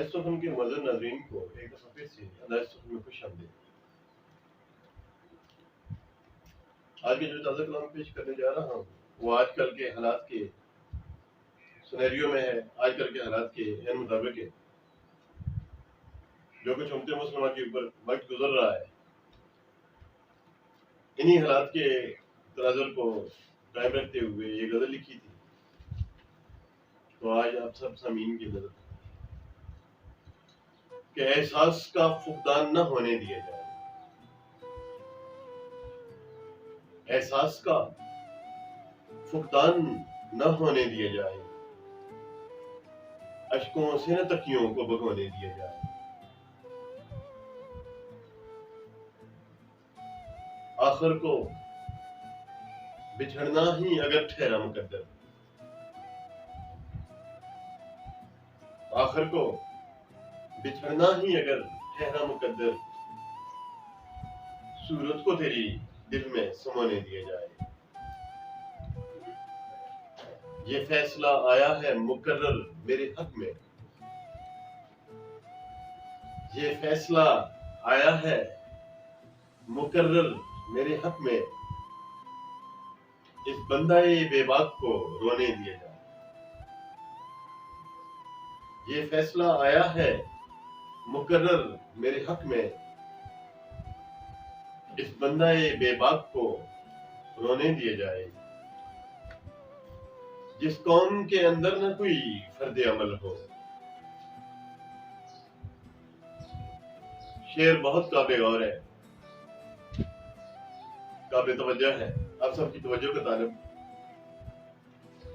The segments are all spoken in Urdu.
انداز سخن کے معزز ناظرین کو ایک دفعہ پھر سے انداز سخن میں خوش آمدید۔ آج کے جو تازہ کلام پیش کرنے جا رہا ہوں وہ آج کل کے حالات کے سنیریو میں ہے، آج کل کے حالات کے عین مطابق ہے۔ جو کچھ امت مسلمہ کے اوپر وقت گزر رہا ہے، انہی حالات کے تناظر کو قائم رکھتے ہوئے یہ غزل لکھی تھی، تو آج آپ سب سامعین کی نظر کہ احساس کا فقدان نہ ہونے دیا جائے، احساس کا فقدان نہ ہونے دیا جائے، اشکوں سے نہ تکیوں کو بھگونے دیا جائے۔ آخر کو بچھڑنا ہی اگر ٹھہرا مقدر، آخر کو بچھڑنا ہی اگر ٹھہرا مقدر، صورت کو تیری دل میں سمانے دیا جائے۔ یہ فیصلہ آیا ہے مقرر میرے حق میں، یہ فیصلہ آیا ہے مقرر میرے حق میں، اس بندہ بے باک کو رونے دیا جائے۔ یہ فیصلہ آیا ہے مقرر میرے حق میں، اس بندہ بے باک کو رونے دیا جائے۔ جس قوم کے اندر نہ کوئی فرد عمل ہو، شعر بہت قابل غور ہے، قابل توجہ ہے، آپ سب کی توجہ کا طالب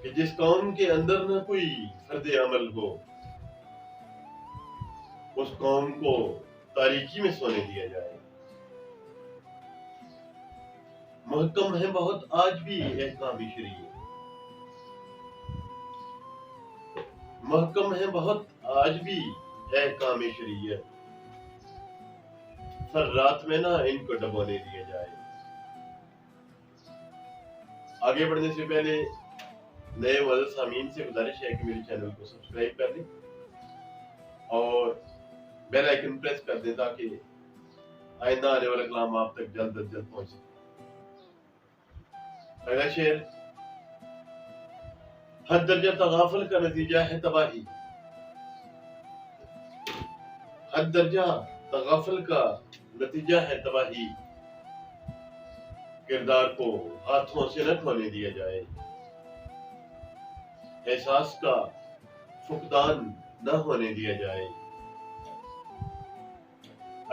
کہ جس قوم کے اندر نہ کوئی فرد عمل ہو، اس قوم کو تاریکی میں سونے دیا جائے۔ محکم ہے بہت آج بھی احکام شریعت، محکم ہے بہت آج بھی احکام شریعت، سر رات میں نہ ان کو ڈبونے دیا جائے۔ آگے بڑھنے سے پہلے نئے معزز سامعین سے گزارش ہے کہ میرے چینل کو سبسکرائب کر دیں اور بیل آئیکن پریس کر دیں تاکہ آئندہ آنے والا کلام آپ تک جلد از جلد پہنچ سکے۔ اگلا شعر، حد درجہ تغافل کا نتیجہ ہے تباہی، حد درجہ تغافل کا نتیجہ ہے تباہی، کردار کو ہاتھوں سے نہ کھونے دیا جائے۔ احساس کا فقدان نہ ہونے دیا جائے،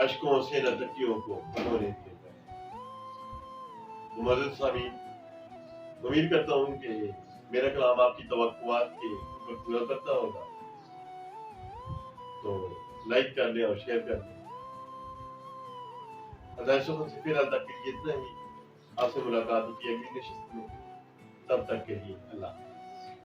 اشکوں سے نہ تکیوں کو بھگونے دیا جائے۔ معزز سامعین، امید کرتا ہوں کہ میرا کلام آپ کی توقعات کے اوپر پورا کرتا ہوگا، تو لائک کر لیں اور شیئر کر لیں۔ انداز سخن سے فی الحال تک کے لیے اتنا ہی، آپ سے ملاقات ہوتی ہے اگلی نشست میں، تب تک کے لیے اللہ۔